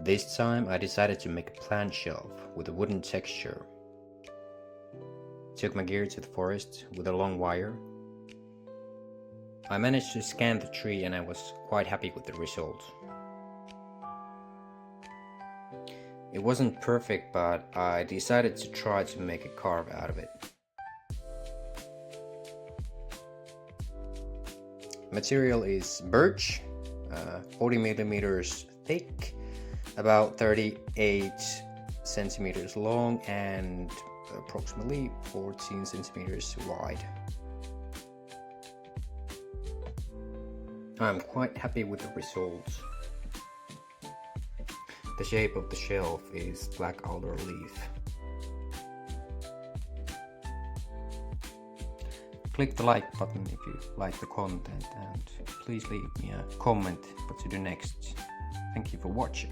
This time I decided to make a plant shelf with a wooden texture. Took my gear to the forest with a long wire. I managed to scan the tree and I was quite happy with the result. It wasn't perfect, but I decided to try to make a carve out of it. Material is birch, 40 millimeters thick, about 38 centimeters long and approximately 14 centimeters wide. I'm quite happy with the results. The shape of the shelf is black alder leaf. Click the like button if you like the content and please leave me a comment what to do next. Thank you for watching.